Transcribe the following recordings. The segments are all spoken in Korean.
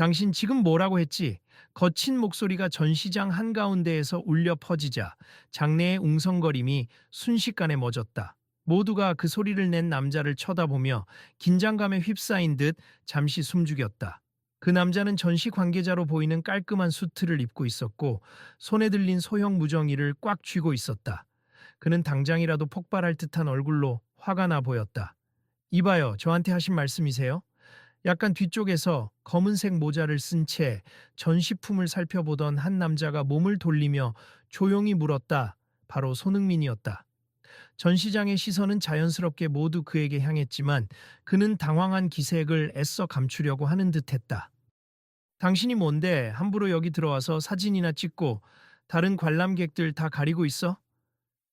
당신 지금 뭐라고 했지? 거친 목소리가 전시장 한가운데에서 울려 퍼지자 장내의 웅성거림이 순식간에 멎었다. 모두가 그 소리를 낸 남자를 쳐다보며 긴장감에 휩싸인 듯 잠시 숨죽였다. 그 남자는 전시 관계자로 보이는 깔끔한 수트를 입고 있었고 손에 들린 소형 무정이를 꽉 쥐고 있었다. 그는 당장이라도 폭발할 듯한 얼굴로 화가 나 보였다. 이봐요, 저한테 하신 말씀이세요? 약간 뒤쪽에서 검은색 모자를 쓴 채 전시품을 살펴보던 한 남자가 몸을 돌리며 조용히 물었다. 바로 손흥민이었다. 전시장의 시선은 자연스럽게 모두 그에게 향했지만 그는 당황한 기색을 애써 감추려고 하는 듯했다. 당신이 뭔데 함부로 여기 들어와서 사진이나 찍고 다른 관람객들 다 가리고 있어?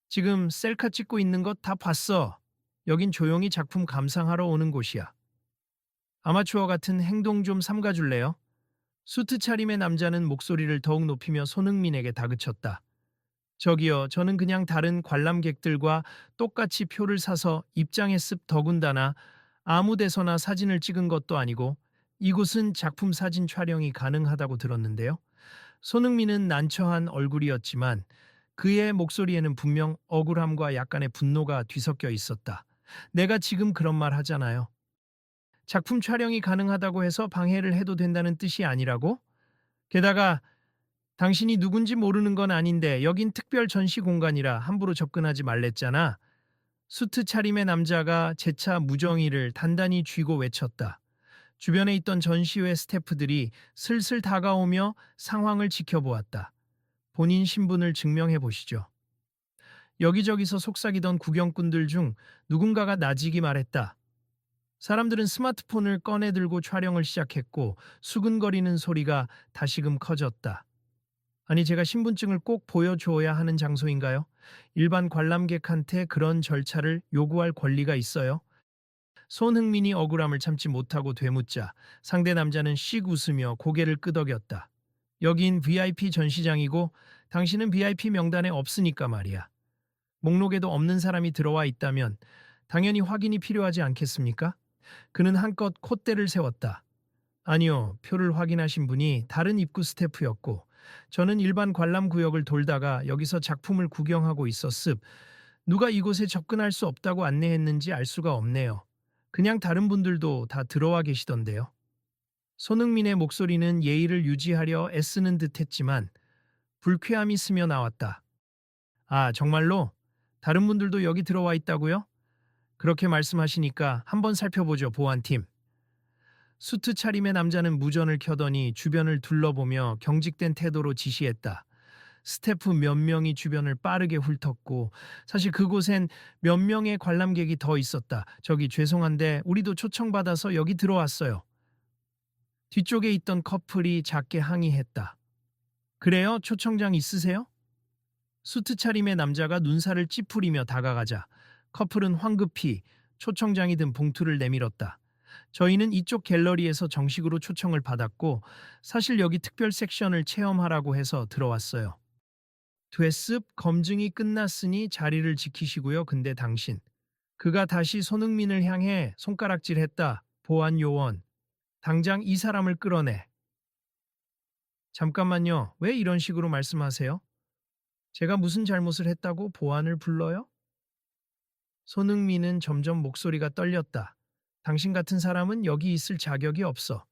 지금 셀카 찍고 있는 것 다 봤어. 여긴 조용히 작품 감상하러 오는 곳이야. 아마추어 같은 행동 좀 삼가줄래요? 수트 차림의 남자는 목소리를 더욱 높이며 손흥민에게 다그쳤다. 저기요, 저는 그냥 다른 관람객들과 똑같이 표를 사서 입장했습. 더군다나 아무 데서나 사진을 찍은 것도 아니고 이곳은 작품 사진 촬영이 가능하다고 들었는데요. 손흥민은 난처한 얼굴이었지만 그의 목소리에는 분명 억울함과 약간의 분노가 뒤섞여 있었다. 내가 지금 그런 말 하잖아요. 작품 촬영이 가능하다고 해서 방해를 해도 된다는 뜻이 아니라고? 게다가 당신이 누군지 모르는 건 아닌데 여긴 특별 전시 공간이라 함부로 접근하지 말랬잖아. 수트 차림의 남자가 재차 무정의를 단단히 쥐고 외쳤다. 주변에 있던 전시회 스태프들이 슬슬 다가오며 상황을 지켜보았다. 본인 신분을 증명해 보시죠. 여기저기서 속삭이던 구경꾼들 중 누군가가 나지기 말했다. 사람들은 스마트폰을 꺼내 들고 촬영을 시작했고 수근거리는 소리가 다시금 커졌다. 아니, 제가 신분증을 꼭 보여줘야 하는 장소인가요? 일반 관람객한테 그런 절차를 요구할 권리가 있어요? 손흥민이 억울함을 참지 못하고 되묻자 상대 남자는 씩 웃으며 고개를 끄덕였다. 여긴 VIP 전시장이고 당신은 VIP 명단에 없으니까 말이야. 목록에도 없는 사람이 들어와 있다면 당연히 확인이 필요하지 않겠습니까? 그는 한껏 콧대를 세웠다. 아니요, 표를 확인하신 분이 다른 입구 스태프였고 저는 일반 관람 구역을 돌다가 여기서 작품을 구경하고 있었습. 누가 이곳에 접근할 수 없다고 안내했는지 알 수가 없네요. 그냥 다른 분들도 다 들어와 계시던데요. 손흥민의 목소리는 예의를 유지하려 애쓰는 듯했지만 불쾌함이 스며 나왔다. 아, 정말로? 다른 분들도 여기 들어와 있다고요? 그렇게 말씀하시니까 한번 살펴보죠, 보안팀. 수트 차림의 남자는 무전을 켜더니 주변을 둘러보며 경직된 태도로 지시했다. 스태프 몇 명이 주변을 빠르게 훑었고 사실 그곳엔 몇 명의 관람객이 더 있었다. 저기 죄송한데 우리도 초청받아서 여기 들어왔어요. 뒤쪽에 있던 커플이 작게 항의했다. 그래요? 초청장 있으세요? 수트 차림의 남자가 눈살을 찌푸리며 다가가자 커플은 황급히 초청장이 든 봉투를 내밀었다. 저희는 이쪽 갤러리에서 정식으로 초청을 받았고 사실 여기 특별 섹션을 체험하라고 해서 들어왔어요. 됐습, 검증이 끝났으니 자리를 지키시고요. 근데 당신. 그가 다시 손흥민을 향해 손가락질했다. 보안 요원. 당장 이 사람을 끌어내. 잠깐만요. 왜 이런 식으로 말씀하세요? 제가 무슨 잘못을 했다고 보안을 불러요? 손흥민은 점점 목소리가 떨렸다. 당신 같은 사람은 여기 있을 자격이 없어.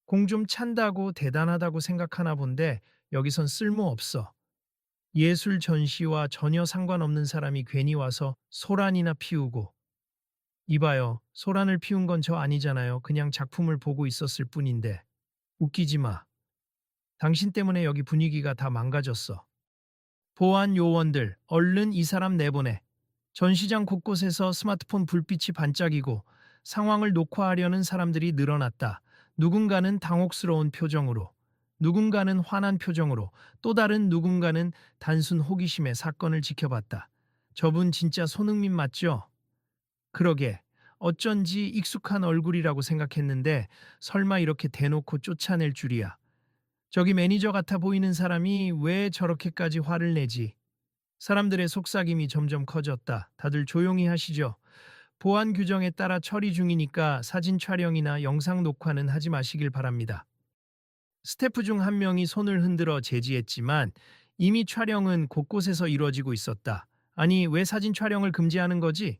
공 좀 찬다고 대단하다고 생각하나 본데 여기선 쓸모없어. 예술 전시와 전혀 상관없는 사람이 괜히 와서 소란이나 피우고. 이봐요. 소란을 피운 건 저 아니잖아요. 그냥 작품을 보고 있었을 뿐인데. 웃기지 마. 당신 때문에 여기 분위기가 다 망가졌어. 보안 요원들, 얼른 이 사람 내보내. 전시장 곳곳에서 스마트폰 불빛이 반짝이고 상황을 녹화하려는 사람들이 늘어났다. 누군가는 당혹스러운 표정으로, 누군가는 화난 표정으로, 또 다른 누군가는 단순 호기심에 사건을 지켜봤다. 저분 진짜 손흥민 맞죠? 그러게, 어쩐지 익숙한 얼굴이라고 생각했는데 설마 이렇게 대놓고 쫓아낼 줄이야. 저기 매니저 같아 보이는 사람이 왜 저렇게까지 화를 내지? 사람들의 속삭임이 점점 커졌다. 다들 조용히 하시죠. 보안 규정에 따라 처리 중이니까 사진 촬영이나 영상 녹화는 하지 마시길 바랍니다. 스태프 중 한 명이 손을 흔들어 제지했지만 이미 촬영은 곳곳에서 이루어지고 있었다. 아니, 왜 사진 촬영을 금지하는 거지?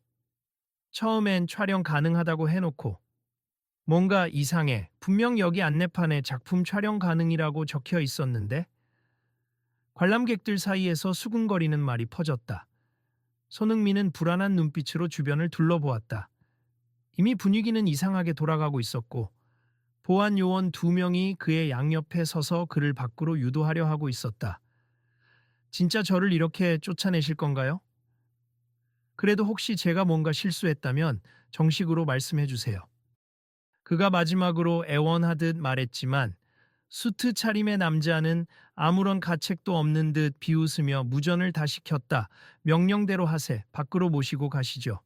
처음엔 촬영 가능하다고 해놓고 뭔가 이상해. 분명 여기 안내판에 작품 촬영 가능이라고 적혀 있었는데 관람객들 사이에서 수군거리는 말이 퍼졌다. 손흥민은 불안한 눈빛으로 주변을 둘러보았다. 이미 분위기는 이상하게 돌아가고 있었고 보안 요원 2명이 그의 양옆에 서서 그를 밖으로 유도하려 하고 있었다. 진짜 저를 이렇게 쫓아내실 건가요? 그래도 혹시 제가 뭔가 실수했다면 정식으로 말씀해 주세요. 그가 마지막으로 애원하듯 말했지만 수트 차림의 남자는 아무런 가책도 없는 듯 비웃으며 무전을 다시 켰다. 명령대로 하세. 밖으로 모시고 가시죠.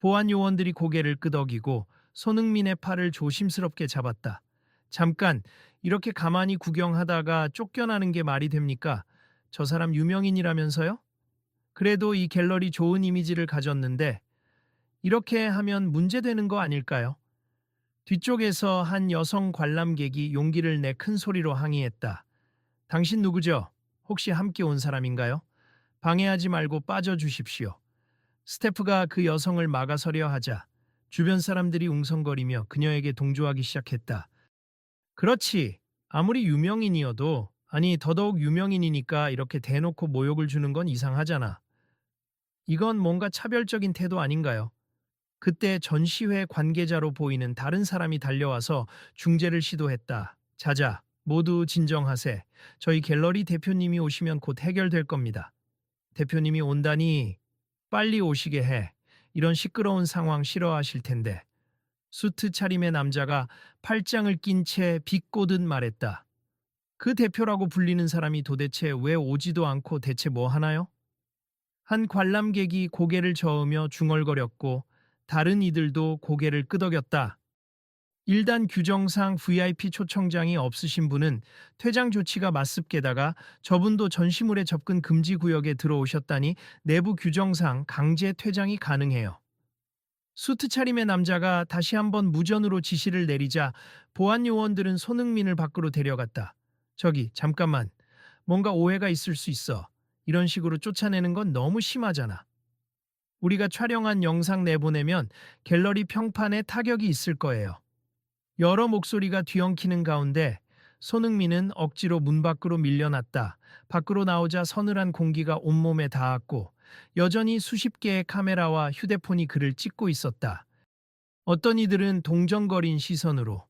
보안 요원들이 고개를 끄덕이고 손흥민의 팔을 조심스럽게 잡았다. 잠깐, 이렇게 가만히 구경하다가 쫓겨나는 게 말이 됩니까? 저 사람 유명인이라면서요? 그래도 이 갤러리 좋은 이미지를 가졌는데 이렇게 하면 문제되는 거 아닐까요? 뒤쪽에서 한 여성 관람객이 용기를 내 큰 소리로 항의했다. 당신 누구죠? 혹시 함께 온 사람인가요? 방해하지 말고 빠져 주십시오. 스태프가 그 여성을 막아서려 하자 주변 사람들이 웅성거리며 그녀에게 동조하기 시작했다. 그렇지. 아무리 유명인이어도, 아니 더더욱 유명인이니까 이렇게 대놓고 모욕을 주는 건 이상하잖아. 이건 뭔가 차별적인 태도 아닌가요? 그때 전시회 관계자로 보이는 다른 사람이 달려와서 중재를 시도했다. 자자, 모두 진정하세. 저희 갤러리 대표님이 오시면 곧 해결될 겁니다. 대표님이 온다니 빨리 오시게 해. 이런 시끄러운 상황 싫어하실 텐데. 수트 차림의 남자가 팔짱을 낀 채 비꼬듯 말했다. 그 대표라고 불리는 사람이 도대체 왜 오지도 않고 대체 뭐 하나요? 한 관람객이 고개를 저으며 중얼거렸고 다른 이들도 고개를 끄덕였다. 일단 규정상 VIP 초청장이 없으신 분은 퇴장 조치가 맞습게다가 저분도 전시물의 접근 금지 구역에 들어오셨다니 내부 규정상 강제 퇴장이 가능해요. 수트 차림의 남자가 다시 한번 무전으로 지시를 내리자 보안 요원들은 손흥민을 밖으로 데려갔다. 저기 잠깐만. 뭔가 오해가 있을 수 있어. 이런 식으로 쫓아내는 건 너무 심하잖아. 우리가 촬영한 영상 내보내면 갤러리 평판에 타격이 있을 거예요. 여러 목소리가 뒤엉키는 가운데 손흥민은 억지로 문 밖으로 밀려났다. 밖으로 나오자 서늘한 공기가 온몸에 닿았고 여전히 수십 개의 카메라와 휴대폰이 그를 찍고 있었다. 어떤 이들은 동정거린 시선으로,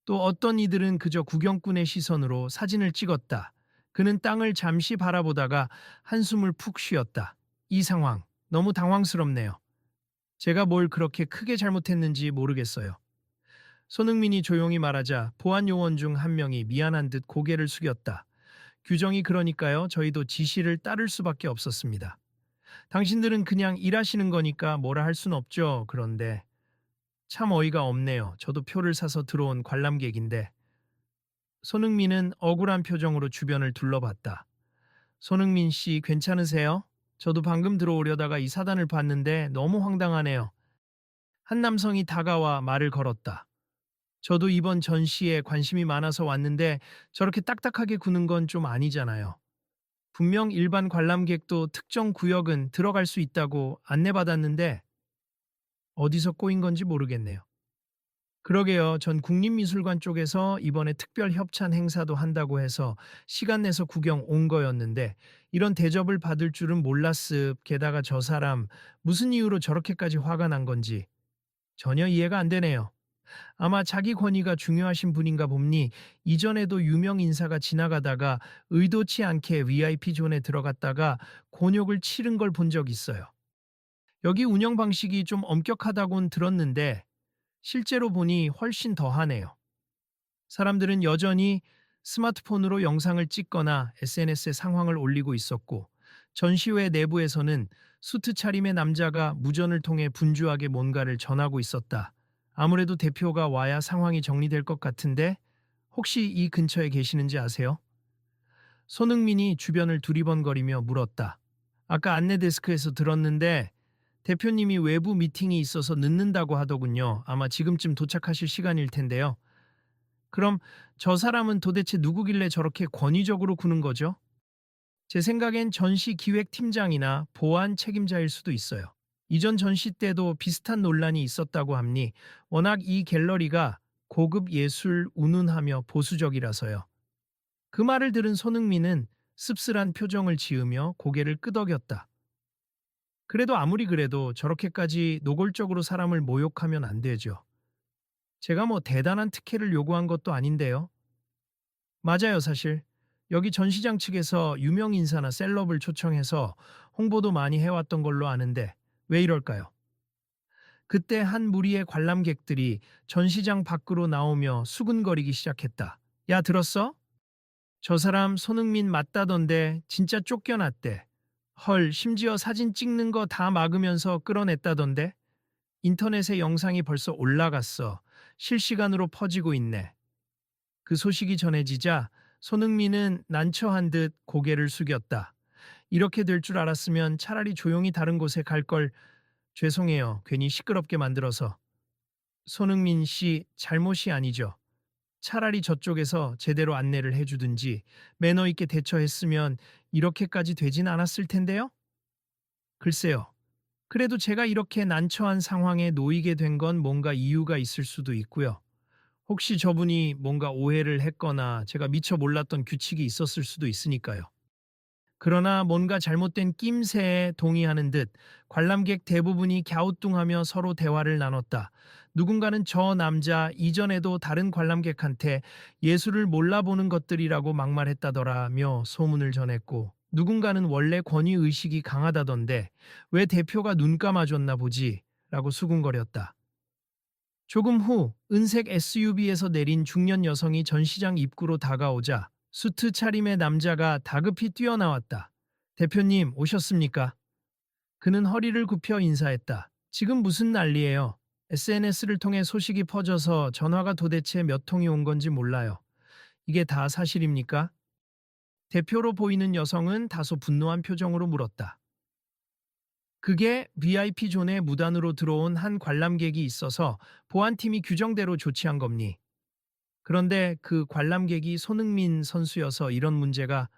또 어떤 이들은 그저 구경꾼의 시선으로 사진을 찍었다. 그는 땅을 잠시 바라보다가 한숨을 푹 쉬었다. 이 상황, 너무 당황스럽네요. 제가 뭘 그렇게 크게 잘못했는지 모르겠어요. 손흥민이 조용히 말하자 보안 요원 중 한 명이 미안한 듯 고개를 숙였다. 규정이 그러니까요. 저희도 지시를 따를 수밖에 없었습니다. 당신들은 그냥 일하시는 거니까 뭐라 할 순 없죠. 그런데 참 어이가 없네요. 저도 표를 사서 들어온 관람객인데. 손흥민은 억울한 표정으로 주변을 둘러봤다. 손흥민 씨 괜찮으세요? 저도 방금 들어오려다가 이 사단을 봤는데 너무 황당하네요. 한 남성이 다가와 말을 걸었다. 저도 이번 전시에 관심이 많아서 왔는데 저렇게 딱딱하게 구는 건 좀 아니잖아요. 분명 일반 관람객도 특정 구역은 들어갈 수 있다고 안내받았는데 어디서 꼬인 건지 모르겠네요. 그러게요. 전 국립미술관 쪽에서 이번에 특별 협찬 행사도 한다고 해서 시간 내서 구경 온 거였는데 이런 대접을 받을 줄은 몰랐습. 게다가 저 사람 무슨 이유로 저렇게까지 화가 난 건지 전혀 이해가 안 되네요. 아마 자기 권위가 중요하신 분인가 봅니. 이전에도 유명 인사가 지나가다가 의도치 않게 VIP 존에 들어갔다가 곤욕을 치른 걸 본 적 있어요. 여기 운영 방식이 좀 엄격하다곤 들었는데 실제로 보니 훨씬 더하네요. 사람들은 여전히 스마트폰으로 영상을 찍거나 SNS에 상황을 올리고 있었고 전시회 내부에서는 수트 차림의 남자가 무전을 통해 분주하게 뭔가를 전하고 있었다. 아무래도 대표가 와야 상황이 정리될 것 같은데 혹시 이 근처에 계시는지 아세요? 손흥민이 주변을 두리번거리며 물었다. 아까 안내 데스크에서 들었는데 대표님이 외부 미팅이 있어서 늦는다고 하더군요. 아마 지금쯤 도착하실 시간일 텐데요. 그럼 저 사람은 도대체 누구길래 저렇게 권위적으로 구는 거죠? 제 생각엔 전시 기획팀장이나 보안 책임자일 수도 있어요. 이전 전시 때도 비슷한 논란이 있었다고 합니. 워낙 이 갤러리가 고급 예술 운운하며 보수적이라서요. 그 말을 들은 손흥민은 씁쓸한 표정을 지으며 고개를 끄덕였다. 그래도 아무리 그래도 저렇게까지 노골적으로 사람을 모욕하면 안 되죠. 제가 뭐 대단한 특혜를 요구한 것도 아닌데요. 맞아요, 사실. 여기 전시장 측에서 유명 인사나 셀럽을 초청해서 홍보도 많이 해왔던 걸로 아는데 왜 이럴까요? 그때 한 무리의 관람객들이 전시장 밖으로 나오며 수군거리기 시작했다. 야, 들었어? 저 사람 손흥민 맞다던데 진짜 쫓겨났대. 헐, 심지어 사진 찍는 거 다 막으면서 끌어냈다던데? 인터넷에 영상이 벌써 올라갔어. 실시간으로 퍼지고 있네. 그 소식이 전해지자 손흥민은 난처한 듯 고개를 숙였다. 이렇게 될 줄 알았으면 차라리 조용히 다른 곳에 갈 걸. 죄송해요. 괜히 시끄럽게 만들어서. 손흥민 씨 잘못이 아니죠. 차라리 저쪽에서 제대로 안내를 해주든지 매너 있게 대처했으면 이렇게까지 되진 않았을 텐데요? 글쎄요. 그래도 제가 이렇게 난처한 상황에 놓이게 된 건 뭔가 이유가 있을 수도 있고요. 혹시 저분이 뭔가 오해를 했거나 제가 미처 몰랐던 규칙이 있었을 수도 있으니까요. 그러나 뭔가 잘못된 낌새에 동의하는 듯 관람객 대부분이 갸우뚱하며 서로 대화를 나눴다. 누군가는 저 남자 이전에도 다른 관람객한테 예술을 몰라보는 것들이라고 막말했다더라며 소문을 전했고, 누군가는 원래 권위의식이 강하다던데 왜 대표가 눈 감아줬나 보지 라고 수군거렸다. 조금 후 은색 SUV에서 내린 중년 여성이 전시장 입구로 다가오자 수트 차림의 남자가 다급히 뛰어나왔다. 대표님 오셨습니까? 그는 허리를 굽혀 인사했다. 지금 무슨 난리예요? SNS를 통해 소식이 퍼져서 전화가 도대체 몇 통이 온 건지 몰라요. 이게 다 사실입니까? 대표로 보이는 여성은 다소 분노한 표정으로 물었다. 그게 VIP 존에 무단으로 들어온 한 관람객이 있어서 보안팀이 규정대로 조치한 겁니. 그런데 그 관람객이 손흥민 선수여서 이런 문제가.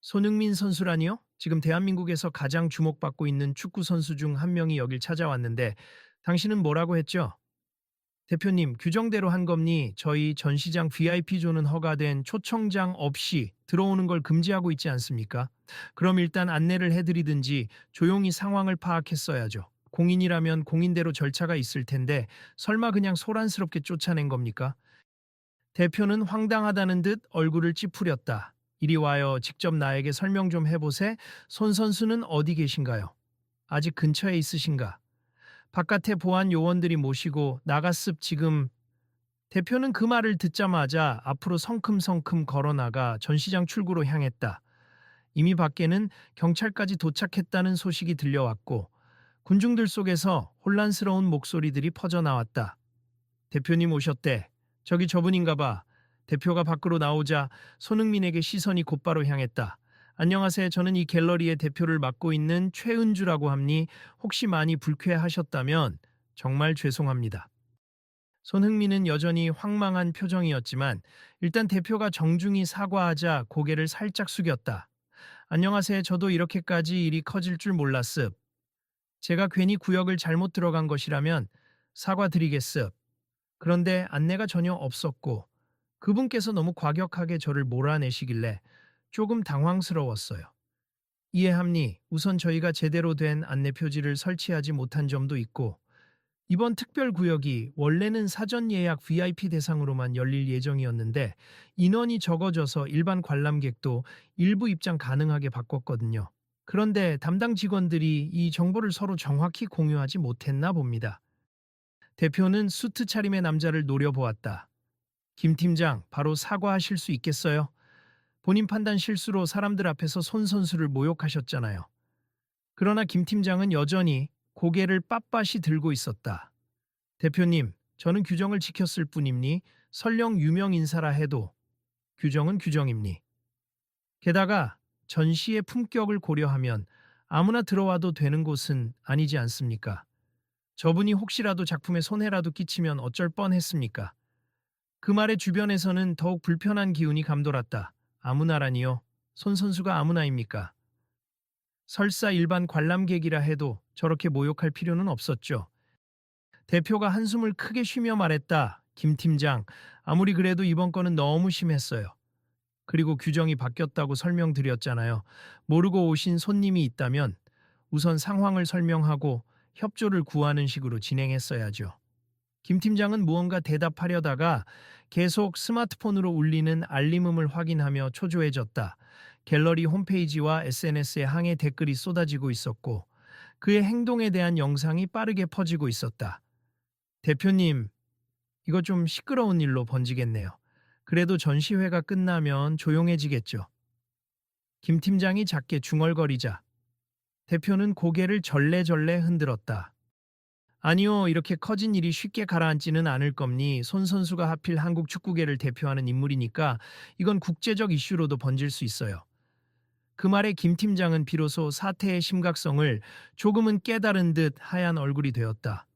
손흥민 선수라니요? 지금 대한민국에서 가장 주목받고 있는 축구 선수 중 한 명이 여길 찾아왔는데 당신은 뭐라고 했죠? 대표님, 규정대로 한 겁니. 저희 전시장 VIP존은 허가된 초청장 없이 들어오는 걸 금지하고 있지 않습니까? 그럼 일단 안내를 해드리든지 조용히 상황을 파악했어야죠. 공인이라면 공인대로 절차가 있을 텐데 설마 그냥 소란스럽게 쫓아낸 겁니까? 대표는 황당하다는 듯 얼굴을 찌푸렸다. 이리 와요. 직접 나에게 설명 좀 해보세. 손 선수는 어디 계신가요? 아직 근처에 있으신가? 바깥에 보안 요원들이 모시고 나갔습 지금. 대표는 그 말을 듣자마자 앞으로 성큼성큼 걸어나가 전시장 출구로 향했다. 이미 밖에는 경찰까지 도착했다는 소식이 들려왔고 군중들 속에서 혼란스러운 목소리들이 퍼져나왔다. 대표님 오셨대. 저기 저분인가 봐. 대표가 밖으로 나오자 손흥민에게 시선이 곧바로 향했다. 안녕하세요. 저는 이 갤러리의 대표를 맡고 있는 최은주라고 합니. 혹시 많이 불쾌하셨다면 정말 죄송합니다. 손흥민은 여전히 황망한 표정이었지만 일단 대표가 정중히 사과하자 고개를 살짝 숙였다. 안녕하세요. 저도 이렇게까지 일이 커질 줄 몰랐습. 제가 괜히 구역을 잘못 들어간 것이라면 사과드리겠습. 그런데 안내가 전혀 없었고 그분께서 너무 과격하게 저를 몰아내시길래 조금 당황스러웠어요. 이해합니. 우선 저희가 제대로 된 안내 표지를 설치하지 못한 점도 있고 이번 특별구역이 원래는 사전 예약 VIP 대상으로만 열릴 예정이었는데 인원이 적어져서 일반 관람객도 일부 입장 가능하게 바꿨거든요. 그런데 담당 직원들이 이 정보를 서로 정확히 공유하지 못했나 봅니다. 대표는 수트 차림의 남자를 노려보았다. 김 팀장, 바로 사과하실 수 있겠어요? 본인 판단 실수로 사람들 앞에서 손 선수를 모욕하셨잖아요. 그러나 김 팀장은 여전히 고개를 빳빳이 들고 있었다. 대표님, 저는 규정을 지켰을 뿐입니. 설령 유명 인사라 해도 규정은 규정입니. 게다가 전시의 품격을 고려하면 아무나 들어와도 되는 곳은 아니지 않습니까? 저분이 혹시라도 작품에 손해라도 끼치면 어쩔 뻔했습니까? 그 말에 주변에서는 더욱 불편한 기운이 감돌았다. 아무나라니요? 손 선수가 아무나입니까? 설사 일반 관람객이라 해도 저렇게 모욕할 필요는 없었죠. 대표가 한숨을 크게 쉬며 말했다. 김 팀장, 아무리 그래도 이번 건은 너무 심했어요. 그리고 규정이 바뀌었다고 설명드렸잖아요. 모르고 오신 손님이 있다면 우선 상황을 설명하고 협조를 구하는 식으로 진행했어야죠. 김 팀장은 무언가 대답하려다가 계속 스마트폰으로 울리는 알림음을 확인하며 초조해졌다. 갤러리 홈페이지와 SNS에 항해 댓글이 쏟아지고 있었고 그의 행동에 대한 영상이 빠르게 퍼지고 있었다. 대표님, 이거 좀 시끄러운 일로 번지겠네요. 그래도 전시회가 끝나면 조용해지겠죠. 김 팀장이 작게 중얼거리자 대표는 고개를 절레절레 흔들었다. 아니요, 이렇게 커진 일이 쉽게 가라앉지는 않을 겁니. 손 선수가 하필 한국 축구계를 대표하는 인물이니까 이건 국제적 이슈로도 번질 수 있어요. 그 말에 김 팀장은 비로소 사태의 심각성을 조금은 깨달은 듯 하얀 얼굴이 되었다.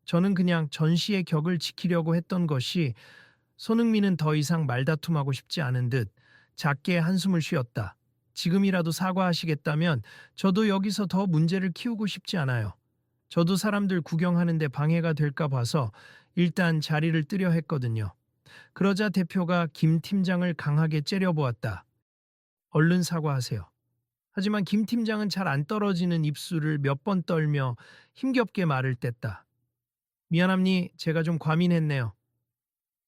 저는 그냥 전시의 격을 지키려고 했던 것이. 손흥민은 더 이상 말다툼하고 싶지 않은 듯 작게 한숨을 쉬었다. 지금이라도 사과하시겠다면 저도 여기서 더 문제를 키우고 싶지 않아요. 저도 사람들 구경하는데 방해가 될까 봐서 일단 자리를 뜨려 했거든요. 그러자 대표가 김 팀장을 강하게 째려보았다. 얼른 사과하세요. 하지만 김 팀장은 잘 안 떨어지는 입술을 몇 번 떨며 힘겹게 말을 뗐다. 미안합니, 제가 좀 과민했네요.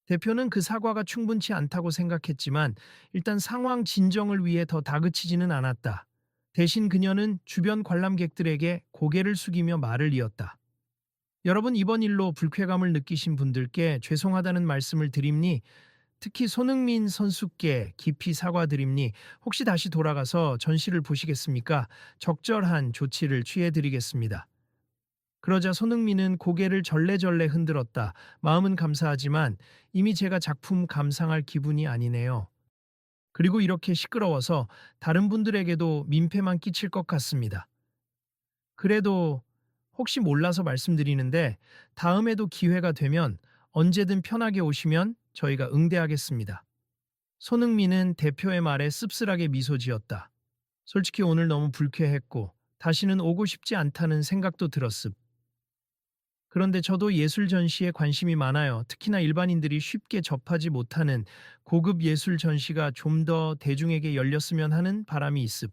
대표는 그 사과가 충분치 않다고 생각했지만 일단 상황 진정을 위해 더 다그치지는 않았다. 대신 그녀는 주변 관람객들에게 고개를 숙이며 말을 이었다. 여러분, 이번 일로 불쾌감을 느끼신 분들께 죄송하다는 말씀을 드립니. 특히 손흥민 선수께 깊이 사과드립니. 혹시 다시 돌아가서 전시를 보시겠습니까? 적절한 조치를 취해드리겠습니다. 그러자 손흥민은 고개를 절레절레 흔들었다. 마음은 감사하지만 이미 제가 작품 감상할 기분이 아니네요. 그리고 이렇게 시끄러워서 다른 분들에게도 민폐만 끼칠 것 같습니다. 그래도 혹시 몰라서 말씀드리는데 다음에도 기회가 되면 언제든 편하게 오시면 저희가 응대하겠습니다. 손흥민은 대표의 말에 씁쓸하게 미소 지었다. 솔직히 오늘 너무 불쾌했고 다시는 오고 싶지 않다는 생각도 들었습. 그런데 저도 예술 전시에 관심이 많아요. 특히나 일반인들이 쉽게 접하지 못하는 고급 예술 전시가 좀 더 대중에게 열렸으면 하는 바람이 있습.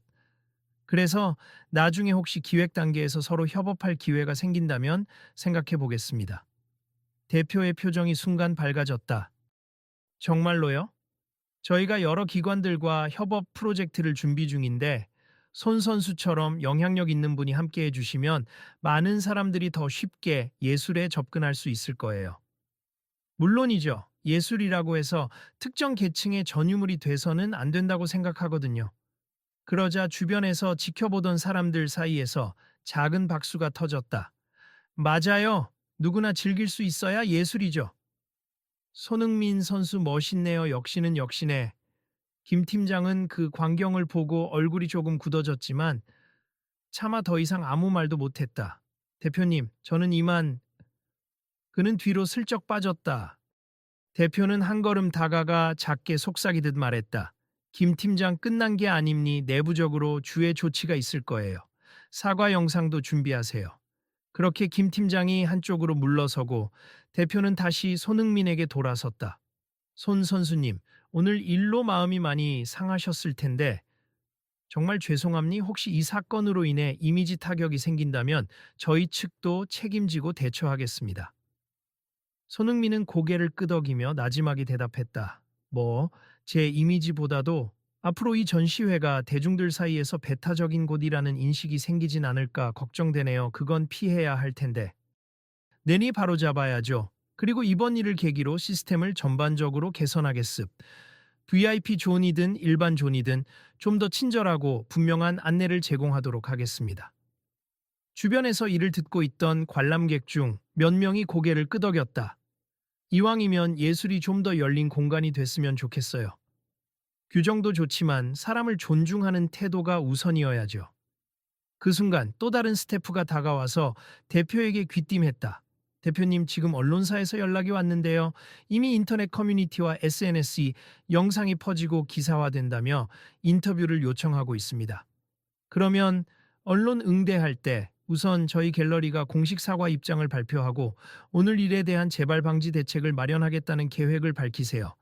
그래서 나중에 혹시 기획 단계에서 서로 협업할 기회가 생긴다면 생각해 보겠습니다. 대표의 표정이 순간 밝아졌다. 정말로요? 저희가 여러 기관들과 협업 프로젝트를 준비 중인데 손 선수처럼 영향력 있는 분이 함께 해주시면 많은 사람들이 더 쉽게 예술에 접근할 수 있을 거예요. 물론이죠. 예술이라고 해서 특정 계층의 전유물이 돼서는 안 된다고 생각하거든요. 그러자 주변에서 지켜보던 사람들 사이에서 작은 박수가 터졌다. 맞아요. 누구나 즐길 수 있어야 예술이죠. 손흥민 선수 멋있네요. 역시는 역시네. 김 팀장은 그 광경을 보고 얼굴이 조금 굳어졌지만 차마 더 이상 아무 말도 못했다. 대표님, 저는 이만. 그는 뒤로 슬쩍 빠졌다. 대표는 한 걸음 다가가 작게 속삭이듯 말했다. 김 팀장 끝난 게 아닙니. 내부적으로 주의 조치가 있을 거예요. 사과 영상도 준비하세요. 그렇게 김 팀장이 한쪽으로 물러서고 대표는 다시 손흥민에게 돌아섰다. 손 선수님, 오늘 일로 마음이 많이 상하셨을 텐데 정말 죄송합니. 혹시 이 사건으로 인해 이미지 타격이 생긴다면 저희 측도 책임지고 대처하겠습니다. 손흥민은 고개를 끄덕이며 나지막이 대답했다. 제 이미지보다도 앞으로 이 전시회가 대중들 사이에서 배타적인 곳이라는 인식이 생기진 않을까 걱정되네요. 그건 피해야 할 텐데. 내니 바로잡아야죠. 그리고 이번 일을 계기로 시스템을 전반적으로 개선하겠습. VIP 존이든 일반 존이든 좀 더 친절하고 분명한 안내를 제공하도록 하겠습니다. 주변에서 이를 듣고 있던 관람객 중 몇 명이 고개를 끄덕였다. 이왕이면 예술이 좀 더 열린 공간이 됐으면 좋겠어요. 규정도 좋지만 사람을 존중하는 태도가 우선이어야죠. 그 순간 또 다른 스태프가 다가와서 대표에게 귀띔했다. 대표님, 지금 언론사에서 연락이 왔는데요. 이미 인터넷 커뮤니티와 SNS 영상이 퍼지고 기사화된다며 인터뷰를 요청하고 있습니다. 그러면 언론 응대할 때 우선 저희 갤러리가 공식 사과 입장을 발표하고 오늘 일에 대한 재발 방지 대책을 마련하겠다는 계획을 밝히세요.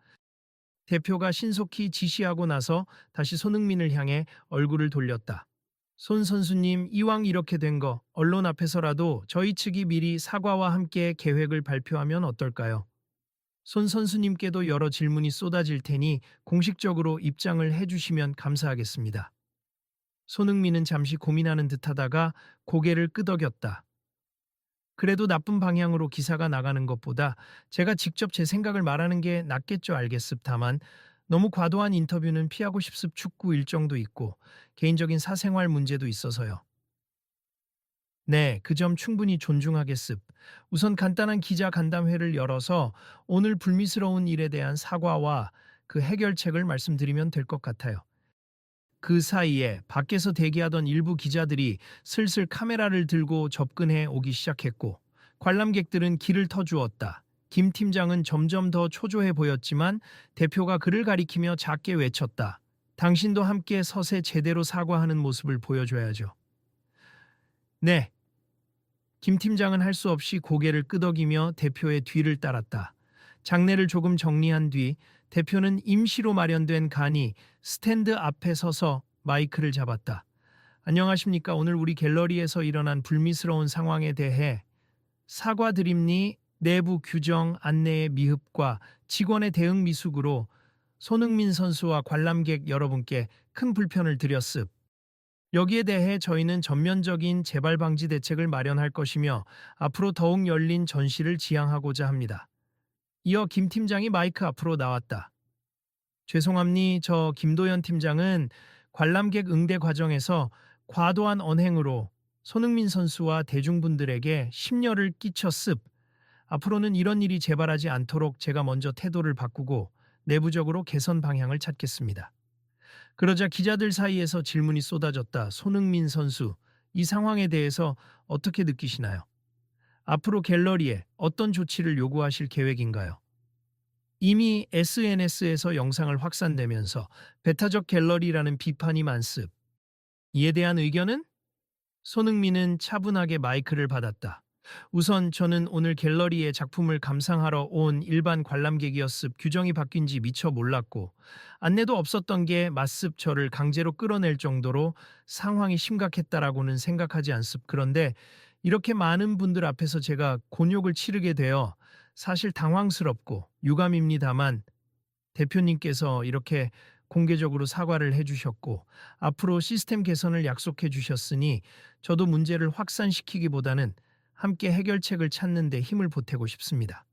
대표가 신속히 지시하고 나서 다시 손흥민을 향해 얼굴을 돌렸다. 손 선수님, 이왕 이렇게 된 거 언론 앞에서라도 저희 측이 미리 사과와 함께 계획을 발표하면 어떨까요? 손 선수님께도 여러 질문이 쏟아질 테니 공식적으로 입장을 해주시면 감사하겠습니다. 손흥민은 잠시 고민하는 듯하다가 고개를 끄덕였다. 그래도 나쁜 방향으로 기사가 나가는 것보다 제가 직접 제 생각을 말하는 게 낫겠죠. 알겠습. 다만 너무 과도한 인터뷰는 피하고 싶습. 축구 일정도 있고 개인적인 사생활 문제도 있어서요. 네, 그 점 충분히 존중하겠습. 우선 간단한 기자 간담회를 열어서 오늘 불미스러운 일에 대한 사과와 그 해결책을 말씀드리면 될 것 같아요. 그 사이에 밖에서 대기하던 일부 기자들이 슬슬 카메라를 들고 접근해 오기 시작했고 관람객들은 길을 터주었다. 김 팀장은 점점 더 초조해 보였지만 대표가 그를 가리키며 작게 외쳤다. 당신도 함께 서세 제대로 사과하는 모습을 보여줘야죠. 네. 김 팀장은 할 수 없이 고개를 끄덕이며 대표의 뒤를 따랐다. 장례를 조금 정리한 뒤 대표는 임시로 마련된 간이 스탠드 앞에 서서 마이크를 잡았다. 안녕하십니까. 오늘 우리 갤러리에서 일어난 불미스러운 상황에 대해 사과드립니. 내부 규정 안내의 미흡과 직원의 대응 미숙으로 손흥민 선수와 관람객 여러분께 큰 불편을 드렸습. 여기에 대해 저희는 전면적인 재발 방지 대책을 마련할 것이며 앞으로 더욱 열린 전시를 지향하고자 합니다. 이어 김 팀장이 마이크 앞으로 나왔다. 죄송합니. 저 김도연 팀장은 관람객 응대 과정에서 과도한 언행으로 손흥민 선수와 대중분들에게 심려를 끼쳤습. 앞으로는 이런 일이 재발하지 않도록 제가 먼저 태도를 바꾸고 내부적으로 개선 방향을 찾겠습니다. 그러자 기자들 사이에서 질문이 쏟아졌다. 손흥민 선수, 이 상황에 대해서 어떻게 느끼시나요? 앞으로 갤러리에 어떤 조치를 요구하실 계획인가요? 이미 SNS에서 영상을 확산되면서 배타적 갤러리라는 비판이 많습. 이에 대한 의견은? 손흥민은 차분하게 마이크를 받았다. 우선 저는 오늘 갤러리에 작품을 감상하러 온 일반 관람객이었습. 규정이 바뀐 지 미처 몰랐고 안내도 없었던 게 맞습. 저를 강제로 끌어낼 정도로 상황이 심각했다라고는 생각하지 않습. 그런데 이렇게 많은 분들 앞에서 제가 곤욕을 치르게 되어 사실 당황스럽고 유감입니다만 대표님께서 이렇게 공개적으로 사과를 해주셨고 앞으로 시스템 개선을 약속해 주셨으니 저도 문제를 확산시키기보다는 함께 해결책을 찾는 데 힘을 보태고 싶습니다.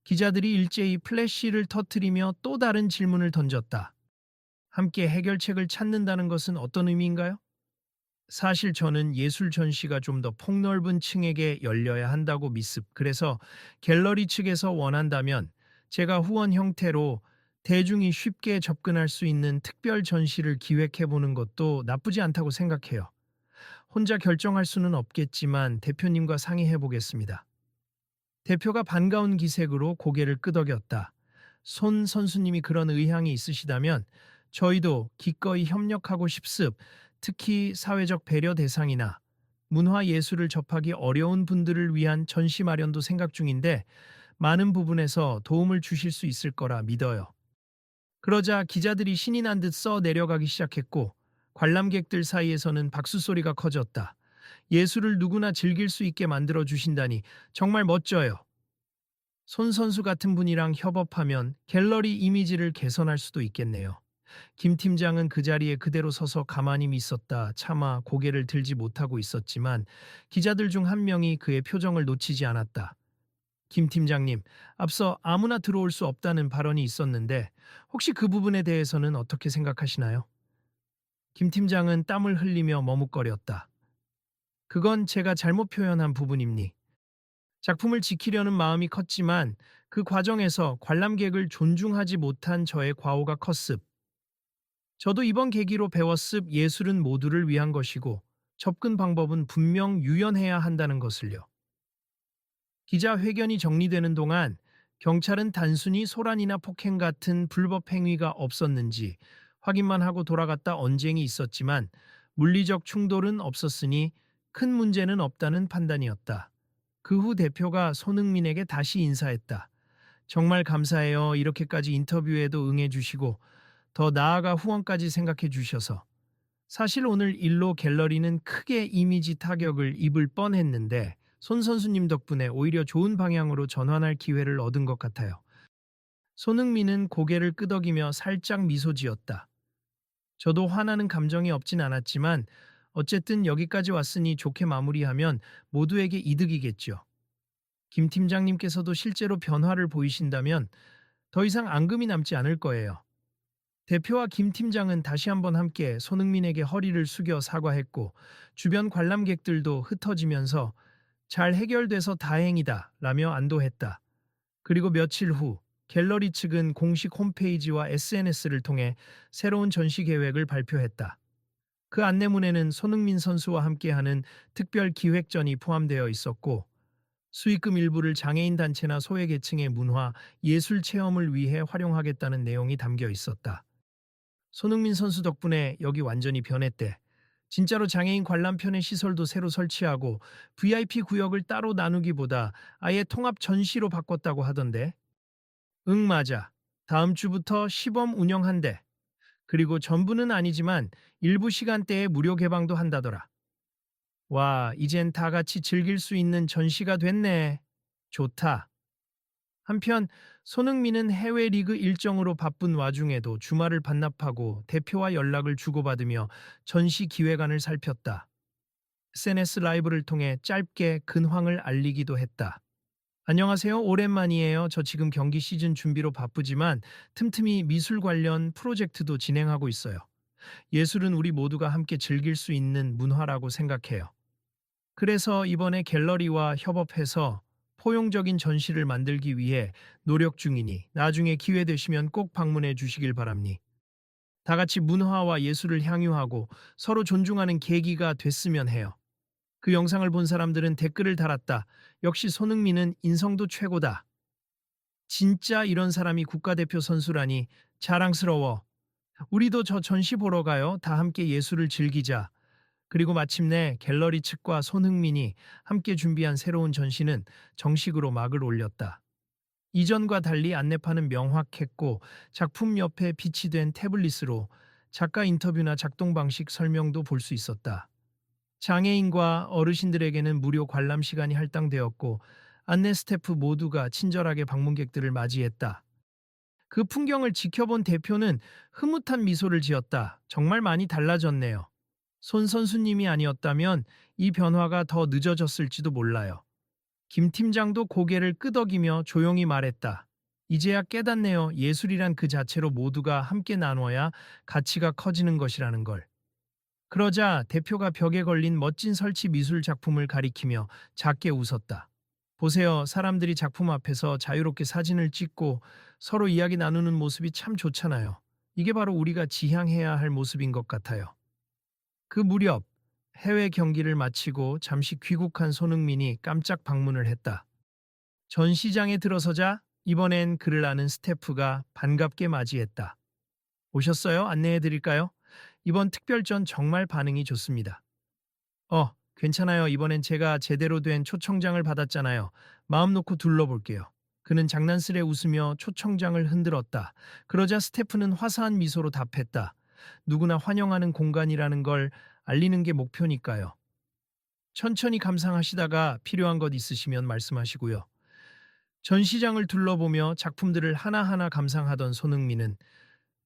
기자들이 일제히 플래시를 터뜨리며 또 다른 질문을 던졌다. 함께 해결책을 찾는다는 것은 어떤 의미인가요? 사실 저는 예술 전시가 좀 더 폭넓은 층에게 열려야 한다고 믿습. 그래서 갤러리 측에서 원한다면 제가 후원 형태로 대중이 쉽게 접근할 수 있는 특별 전시를 기획해 보는 것도 나쁘지 않다고 생각해요. 혼자 결정할 수는 없겠지만 대표님과 상의해 보겠습니다. 대표가 반가운 기색으로 고개를 끄덕였다. 손 선수님이 그런 의향이 있으시다면 저희도 기꺼이 협력하고 싶습. 특히 사회적 배려 대상이나 문화 예술을 접하기 어려운 분들을 위한 전시 마련도 생각 중인데 많은 부분에서 도움을 주실 수 있을 거라 믿어요. 그러자 기자들이 신이 난 듯 써 내려가기 시작했고 관람객들 사이에서는 박수 소리가 커졌다. 예술을 누구나 즐길 수 있게 만들어 주신다니 정말 멋져요. 손 선수 같은 분이랑 협업하면 갤러리 이미지를 개선할 수도 있겠네요. 김 팀장은 그 자리에 그대로 서서 가만히 있었다. 차마 고개를 들지 못하고 있었지만 기자들 중 한 명이 그의 표정을 놓치지 않았다. 김 팀장님, 앞서 아무나 들어올 수 없다는 발언이 있었는데 혹시 그 부분에 대해서는 어떻게 생각하시나요? 김 팀장은 땀을 흘리며 머뭇거렸다. 그건 제가 잘못 표현한 부분입니. 작품을 지키려는 마음이 컸지만 그 과정에서 관람객을 존중하지 못한 저의 과오가 컸습. 저도 이번 계기로 배웠습. 예술은 모두를 위한 것이고 접근 방법은 분명 유연해야 한다는 것을요. 기자회견이 정리되는 동안 경찰은 단순히 소란이나 폭행 같은 불법 행위가 없었는지 확인만 하고 돌아갔다 언쟁이 있었지만 물리적 충돌은 없었으니 큰 문제는 없다는 판단이었다. 그 후 대표가 손흥민에게 다시 인사했다. 정말 감사해요. 이렇게까지 인터뷰에도 응해주시고 더 나아가 후원까지 생각해 주셔서. 사실 오늘 일로 갤러리는 크게 이미지 타격을 입을 뻔했는데 손 선수님 덕분에 오히려 좋은 방향으로 전환할 기회를 얻은 것 같아요. 손흥민은 고개를 끄덕이며 살짝 미소 지었다. 저도 화나는 감정이 없진 않았지만 어쨌든 여기까지 왔으니 좋게 마무리하면 모두에게 이득이겠죠. 김 팀장님께서도 실제로 변화를 보이신다면 더 이상 앙금이 남지 않을 거예요. 대표와 김 팀장은 다시 한번 함께 손흥민에게 허리를 숙여 사과했고 주변 관람객들도 흩어지면서 잘 해결돼서 다행이다 라며 안도했다. 그리고 며칠 후 갤러리 측은 공식 홈페이지와 SNS를 통해 새로운 전시 계획을 발표했다. 그 안내문에는 손흥민 선수와 함께하는 특별 기획전이 포함되어 있었고 수익금 일부를 장애인 단체나 소외계층의 문화, 예술 체험을 위해 활용하겠다는 내용이 담겨 있었다. 손흥민 선수 덕분에 여기 완전히 변했대. 진짜로 장애인 관람편의 시설도 새로 설치하고 VIP 구역을 따로 나누기보다 아예 통합 전시로 바꿨다고 하던데. 응, 맞아. 다음 주부터 시범 운영한대. 그리고 전부는 아니지만 일부 시간대에 무료 개방도 한다더라. 와, 이젠 다 같이 즐길 수 있는 전시가 됐네. 좋다. 한편 손흥민은 해외 리그 일정으로 바쁜 와중에도 주말을 반납하고 대표와 연락을 주고받으며 전시 기획안을 살폈다. SNS 라이브를 통해 짧게 근황을 알리기도 했다. 안녕하세요. 오랜만이에요. 저 지금 경기 시즌 준비로 바쁘지만 틈틈이 미술 관련 프로젝트도 진행하고 있어요. 예술은 우리 모두가 함께 즐길 수 있는 문화라고 생각해요. 그래서 이번에 갤러리와 협업해서 포용적인 전시를 만들기 위해 노력 중이니 나중에 기회 되시면 꼭 방문해 주시길 바랍니. 다 같이 문화와 예술을 향유하고 서로 존중하는 계기가 됐으면 해요. 그 영상을 본 사람들은 댓글을 달았다. 역시 손흥민은 인성도 최고다. 진짜 이런 사람이 국가대표 선수라니 자랑스러워. 우리도 저 전시 보러 가요. 다 함께 예술을 즐기자. 그리고 마침내 갤러리 측과 손흥민이 함께 준비한 새로운 전시는 정식으로 막을 올렸다. 이전과 달리 안내판은 명확했고 작품 옆에 비치된 태블릿으로 작가 인터뷰나 작동 방식 설명도 볼 수 있었다. 장애인과 어르신들에게는 무료 관람 시간이 할당되었고 안내 스태프 모두가 친절하게 방문객들을 맞이했다. 그 풍경을 지켜본 대표는 흐뭇한 미소를 지었다. 정말 많이 달라졌네요. 손 선수님이 아니었다면 이 변화가 더 늦어졌을지도 몰라요. 김 팀장도 고개를 끄덕이며 조용히 말했다. 이제야 깨닫네요. 예술이란 그 자체로 모두가 함께 나눠야 가치가 커지는 것이라는 걸. 그러자 대표가 벽에 걸린 멋진 설치 미술 작품을 가리키며 작게 웃었다. 보세요. 사람들이 작품 앞에서 자유롭게 사진을 찍고 서로 이야기 나누는 모습이 참 좋잖아요. 이게 바로 우리가 지향해야 할 모습인 것 같아요. 그 무렵 해외 경기를 마치고 잠시 귀국한 손흥민이 깜짝 방문을 했다. 전시장에 들어서자 이번엔 그를 아는 스태프가 반갑게 맞이했다. 오셨어요? 안내해 드릴까요? 이번 특별전 정말 반응이 좋습니다. 괜찮아요. 이번엔 제가 제대로 된 초청장을 받았잖아요. 마음 놓고 둘러볼게요. 그는 장난스레 웃으며 초청장을 흔들었다. 그러자 스태프는 화사한 미소로 답했다. 누구나 환영하는 공간이라는 걸 알리는 게 목표니까요. 천천히 감상하시다가 필요한 것 있으시면 말씀하시고요. 전시장을 둘러보며 작품들을 하나하나 감상하던 손흥민은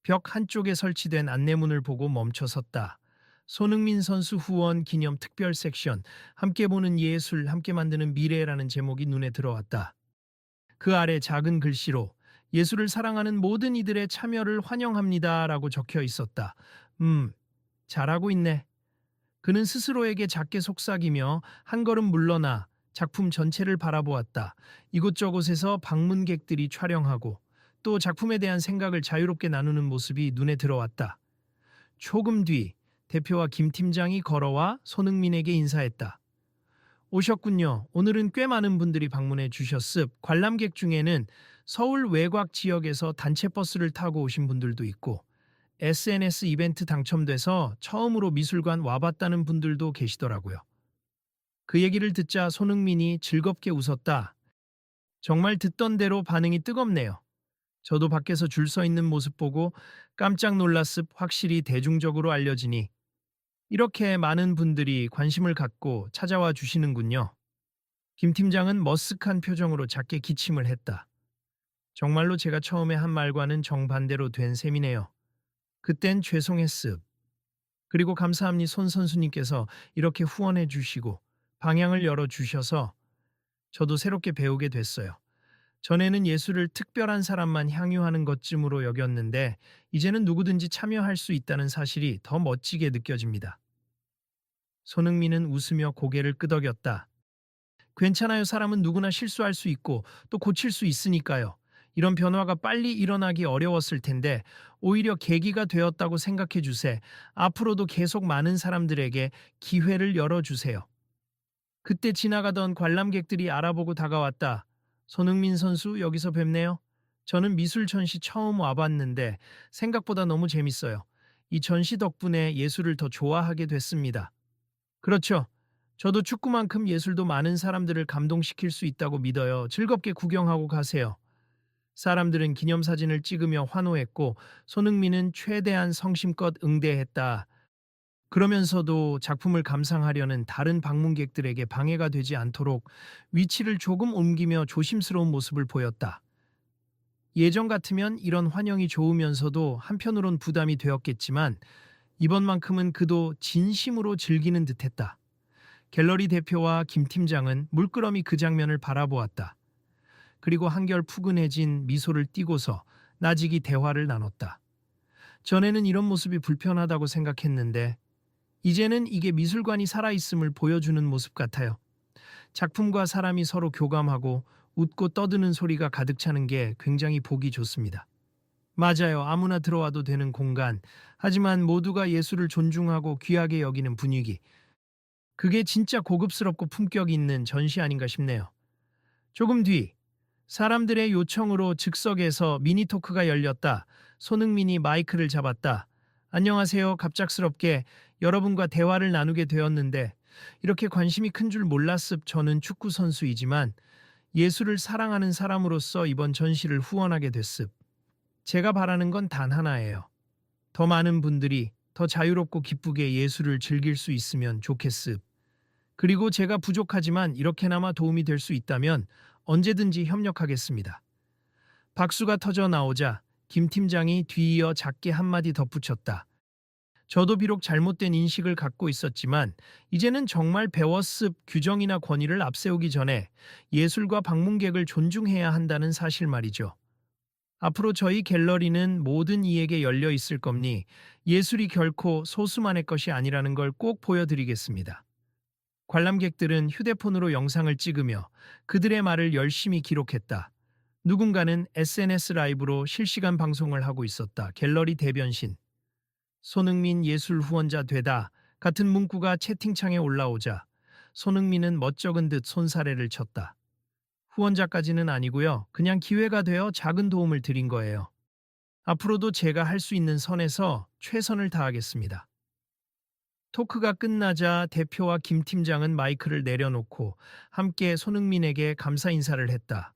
벽 한쪽에 설치된 안내문을 보고 멈춰섰다. 손흥민 선수 후원 기념 특별 섹션, 함께 보는 예술, 함께 만드는 미래라는 제목이 눈에 들어왔다. 그 아래 작은 글씨로 예술을 사랑하는 모든 이들의 참여를 환영합니다 라고 적혀 있었다. 잘하고 있네. 그는 스스로에게 작게 속삭이며 한 걸음 물러나 작품 전체를 바라보았다. 이곳저곳에서 방문객들이 촬영하고 또 작품에 대한 생각을 자유롭게 나누는 모습이 눈에 들어왔다. 조금 뒤 대표와 김 팀장이 걸어와 손흥민에게 인사했다. 오셨군요. 오늘은 꽤 많은 분들이 방문해 주셨습. 관람객 중에는 서울 외곽 지역에서 단체 버스를 타고 오신 분들도 있고 SNS 이벤트 당첨돼서 처음으로 미술관 와봤다는 분들도 계시더라고요. 그 얘기를 듣자 손흥민이 즐겁게 웃었다. 정말 듣던 대로 반응이 뜨겁네요. 저도 밖에서 줄 서 있는 모습 보고 깜짝 놀랐습. 확실히 대중적으로 알려지니 이렇게 많은 분들이 관심을 갖고 찾아와 주시는군요. 김 팀장은 머쓱한 표정으로 작게 기침을 했다. 정말로 제가 처음에 한 말과는 정반대로 된 셈이네요. 그땐 죄송했습. 그리고 감사합니 손 선수님께서 이렇게 후원해 주시고 방향을 열어 주셔서 저도 새롭게 배우게 됐어요. 전에는 예술을 특별한 사람만 향유하는 것쯤으로 여겼는데 이제는 누구든지 참여할 수 있다는 사실이 더 멋지게 느껴집니다. 손흥민은 웃으며 고개를 끄덕였다. 괜찮아요. 사람은 누구나 실수할 수 있고 또 고칠 수 있으니까요. 이런 변화가 빨리 일어나기 어려웠을 텐데 오히려 계기가 되었다고 생각해 주세. 앞으로도 계속 많은 사람들에게 기회를 열어주세요. 그때 지나가던 관람객들이 알아보고 다가왔다. 손흥민 선수 여기서 뵙네요. 저는 미술 전시 처음 와봤는데 생각보다 너무 재밌어요. 이 전시 덕분에 예술을 더 좋아하게 됐습니다. 그렇죠. 저도 축구만큼 예술도 많은 사람들을 감동시킬 수 있다고 믿어요. 즐겁게 구경하고 가세요. 사람들은 기념사진을 찍으며 환호했고 손흥민은 최대한 성심껏 응대했다. 그러면서도 작품을 감상하려는 다른 방문객들에게 방해가 되지 않도록 위치를 조금 옮기며 조심스러운 모습을 보였다. 예전 같으면 이런 환영이 좋으면서도 한편으론 부담이 되었겠지만 이번만큼은 그도 진심으로 즐기는 듯했다. 갤러리 대표와 김 팀장은 물끄러미 그 장면을 바라보았다. 그리고 한결 푸근해진 미소를 띠고서 나직이 대화를 나눴다. 전에는 이런 모습이 불편하다고 생각했는데 이제는 이게 미술관이 살아있음을 보여주는 모습 같아요. 작품과 사람이 서로 교감하고 웃고 떠드는 소리가 가득 차는 게 굉장히 보기 좋습니다. 맞아요. 아무나 들어와도 되는 공간. 하지만 모두가 예술을 존중하고 귀하게 여기는 분위기. 그게 진짜 고급스럽고 품격 있는 전시 아닌가 싶네요. 조금 뒤 사람들의 요청으로 즉석에서 미니 토크가 열렸다. 손흥민이 마이크를 잡았다. 안녕하세요. 갑작스럽게 여러분과 대화를 나누게 되었는데 이렇게 관심이 큰 줄 몰랐습. 저는 축구 선수이지만 예술을 사랑하는 사람으로서 이번 전시를 후원하게 됐습. 제가 바라는 건 단 하나예요. 더 많은 분들이 더 자유롭고 기쁘게 예술을 즐길 수 있으면 좋겠습. 그리고 제가 부족하지만 이렇게나마 도움이 될 수 있다면 언제든지 협력하겠습니다. 박수가 터져 나오자 김 팀장이 뒤이어 작게 한마디 덧붙였다. 저도 비록 잘못된 인식을 갖고 있었지만 이제는 정말 배웠습. 규정이나 권위를 앞세우기 전에 예술과 방문객을 존중해야 한다는 사실 말이죠. 앞으로 저희 갤러리는 모든 이에게 열려 있을 겁니 예술이 결코 소수만의 것이 아니라는 걸 꼭 보여드리겠습니다. 관람객들은 휴대폰으로 영상을 찍으며 그들의 말을 열심히 기록했다. 누군가는 SNS 라이브로 실시간 방송을 하고 있었다. 갤러리 대변신. 손흥민 예술 후원자 되다 같은 문구가 채팅창에 올라오자 손흥민은 멋쩍은 듯 손사래를 쳤다. 후원자까지는 아니고요. 그냥 기회가 되어 작은 도움을 드린 거예요. 앞으로도 제가 할 수 있는 선에서 최선을 다하겠습니다. 토크가 끝나자 대표와 김 팀장은 마이크를 내려놓고 함께 손흥민에게 감사 인사를 했다.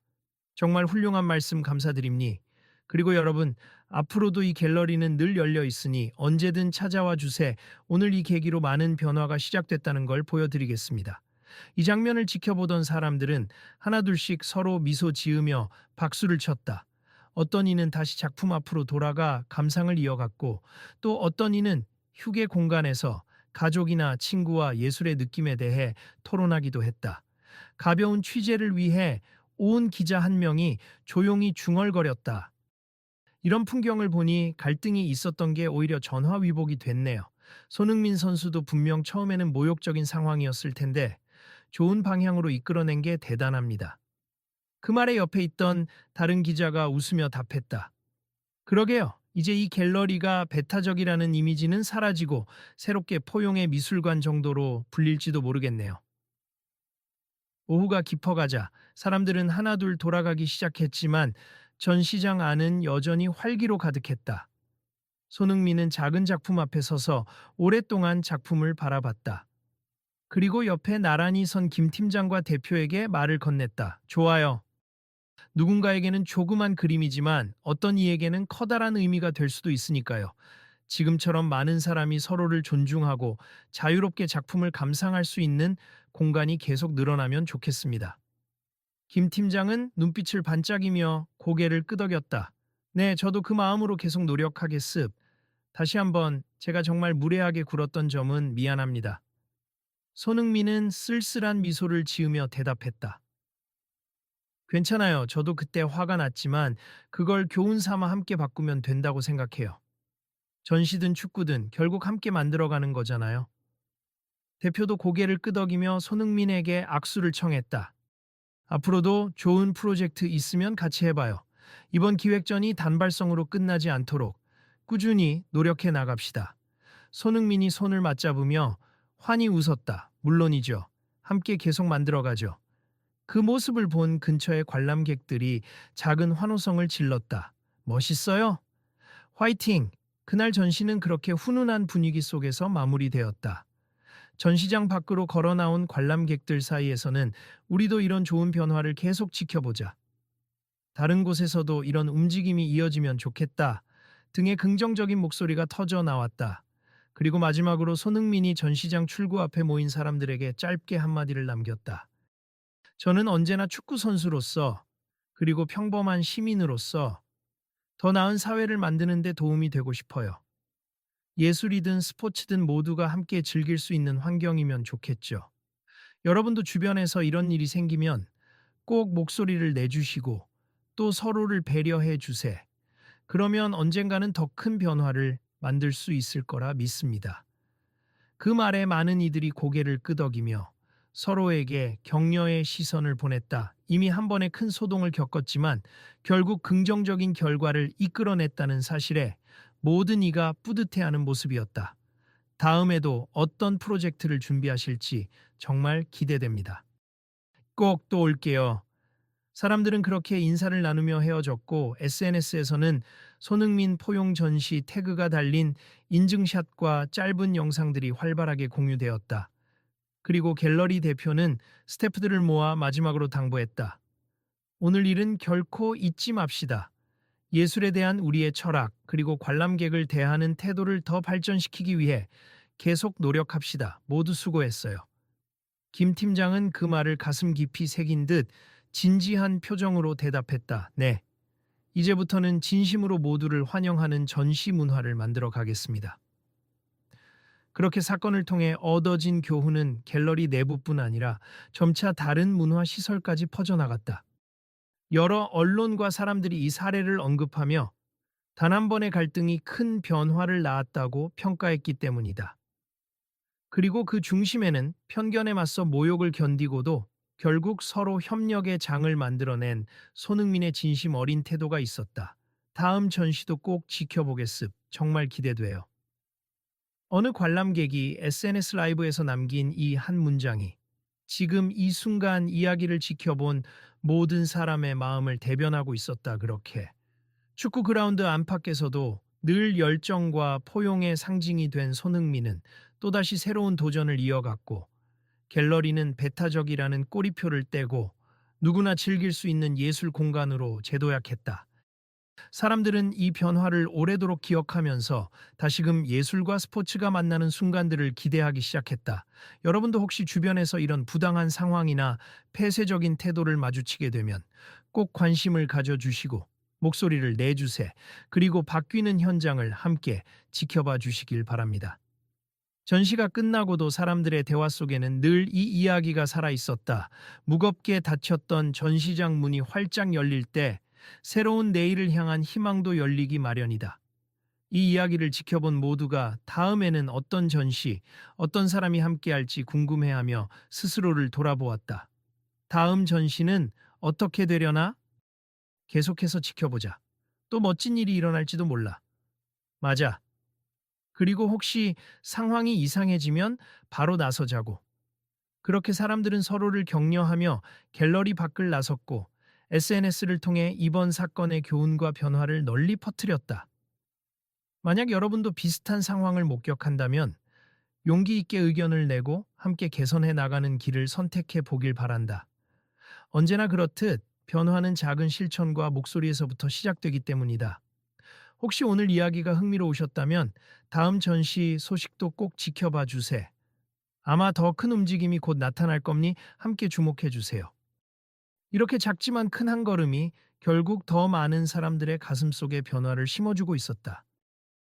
정말 훌륭한 말씀 감사드립니. 그리고 여러분, 앞으로도 이 갤러리는 늘 열려 있으니 언제든 찾아와 주세. 오늘 이 계기로 많은 변화가 시작됐다는 걸 보여드리겠습니다. 이 장면을 지켜보던 사람들은 하나둘씩 서로 미소 지으며 박수를 쳤다. 어떤 이는 다시 작품 앞으로 돌아가 감상을 이어갔고 또 어떤 이는 휴게 공간에서 가족이나 친구와 예술의 느낌에 대해 토론하기도 했다. 가벼운 취재를 위해 온 기자 한 명이 조용히 중얼거렸다. 이런 풍경을 보니 갈등이 있었던 게 오히려 전화위복이 됐네요. 손흥민 선수도 분명 처음에는 모욕적인 상황이었을 텐데 좋은 방향으로 이끌어낸 게 대단합니다. 그 말에 옆에 있던 다른 기자가 웃으며 답했다. 그러게요. 이제 이 갤러리가 배타적이라는 이미지는 사라지고 새롭게 포용의 미술관 정도로 불릴지도 모르겠네요. 오후가 깊어가자 사람들은 하나둘 돌아가기 시작했지만 전시장 안은 여전히 활기로 가득했다. 손흥민은 작은 작품 앞에 서서 오랫동안 작품을 바라봤다. 그리고 옆에 나란히 선 김 팀장과 대표에게 말을 건넸다. 좋아요. 누군가에게는 조그만 그림이지만 어떤 이에게는 커다란 의미가 될 수도 있으니까요. 지금처럼 많은 사람이 서로를 존중하고 자유롭게 작품을 감상할 수 있는 공간이 계속 늘어나면 좋겠습니다. 김 팀장은 눈빛을 반짝이며 고개를 끄덕였다. 네, 저도 그 마음으로 계속 노력하겠습. 다시 한번 제가 정말 무례하게 굴었던 점은 미안합니다. 손흥민은 쓸쓸한 미소를 지으며 대답했다. 괜찮아요. 저도 그때 화가 났지만 그걸 교훈 삼아 함께 바꾸면 된다고 생각해요. 전시든 축구든 결국 함께 만들어가는 거잖아요. 대표도 고개를 끄덕이며 손흥민에게 악수를 청했다. 앞으로도 좋은 프로젝트 있으면 같이 해봐요. 이번 기획전이 단발성으로 끝나지 않도록 꾸준히 노력해 나갑시다. 손흥민이 손을 맞잡으며 환히 웃었다. 물론이죠. 함께 계속 만들어가죠. 그 모습을 본 근처의 관람객들이 작은 환호성을 질렀다. 멋있어요? 화이팅! 그날 전시는 그렇게 훈훈한 분위기 속에서 마무리되었다. 전시장 밖으로 걸어 나온 관람객들 사이에서는 우리도 이런 좋은 변화를 계속 지켜보자. 다른 곳에서도 이런 움직임이 이어지면 좋겠다. 등의 긍정적인 목소리가 터져 나왔다. 그리고 마지막으로 손흥민이 전시장 출구 앞에 모인 사람들에게 짧게 한마디를 남겼다. 저는 언제나 축구 선수로서 그리고 평범한 시민으로서 더 나은 사회를 만드는 데 도움이 되고 싶어요. 예술이든 스포츠든 모두가 함께 즐길 수 있는 환경이면 좋겠죠. 여러분도 주변에서 이런 일이 생기면 꼭 목소리를 내주시고 또 서로를 배려해 주세요. 그러면 언젠가는 더 큰 변화를 만들 수 있을 거라 믿습니다. 그 말에 많은 이들이 고개를 끄덕이며 서로에게 격려의 시선을 보냈다. 이미 한 번의 큰 소동을 겪었지만 결국 긍정적인 결과를 이끌어냈다는 사실에 모든 이가 뿌듯해하는 모습이었다. 다음에도 어떤 프로젝트를 준비하실지 정말 기대됩니다. 꼭 또 올게요. 사람들은 그렇게 인사를 나누며 헤어졌고 SNS에서는 손흥민 포용 전시 태그가 달린 인증샷과 짧은 영상들이 활발하게 공유되었다. 그리고 갤러리 대표는 스태프들을 모아 마지막으로 당부했다. 오늘 일은 결코 잊지 맙시다. 예술에 대한 우리의 철학 그리고 관람객을 대하는 태도를 더 발전시키기 위해 계속 노력합시다. 모두 수고했어요. 김 팀장은 그 말을 가슴 깊이 새긴 듯 진지한 표정으로 대답했다. 네. 이제부터는 진심으로 모두를 환영하는 전시 문화를 만들어 가겠습니다. 그렇게 사건을 통해 얻어진 교훈은 갤러리 내부뿐 아니라 점차 다른 문화 시설까지 퍼져나갔다. 여러 언론과 사람들이 이 사례를 언급하며 단 한 번의 갈등이 큰 변화를 낳았다고 평가했기 때문이다. 그리고 그 중심에는 편견에 맞서 모욕을 견디고도 결국 서로 협력의 장을 만들어낸 손흥민의 진심 어린 태도가 있었다. 다음 전시도 꼭 지켜보겠습. 정말 기대돼요. 어느 관람객이 SNS 라이브에서 남긴 이 한 문장이 지금 이 순간 이야기를 지켜본 모든 사람의 마음을 대변하고 있었다. 그렇게 축구 그라운드 안팎에서도 늘 열정과 포용의 상징이 된 손흥민은 또다시 새로운 도전을 이어갔고 갤러리는 배타적이라는 꼬리표를 떼고 누구나 즐길 수 있는 예술 공간으로 재도약했다. 사람들은 이 변화를 오래도록 기억하면서 다시금 예술과 스포츠가 만나는 순간들을 기대하기 시작했다. 여러분도 혹시 주변에서 이런 부당한 상황이나 폐쇄적인 태도를 마주치게 되면 꼭 관심을 가져주시고 목소리를 내주세. 그리고 바뀌는 현장을 함께 지켜봐 주시길 바랍니다. 전시가 끝나고도 사람들의 대화 속에는 늘 이 이야기가 살아 있었다. 무겁게 닫혔던 전시장 문이 활짝 열릴 때 새로운 내일을 향한 희망도 열리기 마련이다. 이 이야기를 지켜본 모두가 다음에는 어떤 전시, 어떤 사람이 함께할지 궁금해하며 스스로를 돌아보았다. 다음 전시는 어떻게 되려나? 계속해서 지켜보자. 또 멋진 일이 일어날지도 몰라. 맞아. 그리고 혹시 상황이 이상해지면 바로 나서자고. 그렇게 사람들은 서로를 격려하며 갤러리 밖을 나섰고 SNS를 통해 이번 사건의 교훈과 변화를 널리 퍼뜨렸다. 만약 여러분도 비슷한 상황을 목격한다면 용기 있게 의견을 내고 함께 개선해 나가는 길을 선택해 보길 바란다. 언제나 그렇듯 변화는 작은 실천과 목소리에서부터 시작되기 때문이다. 혹시 오늘 이야기가 흥미로우셨다면 다음 전시 소식도 꼭 지켜봐 주세요. 아마 더 큰 움직임이 곧 나타날 겁니 함께 주목해 주세요. 이렇게 작지만 큰 한 걸음이 결국 더 많은 사람들의 가슴 속에 변화를 심어주고 있었다.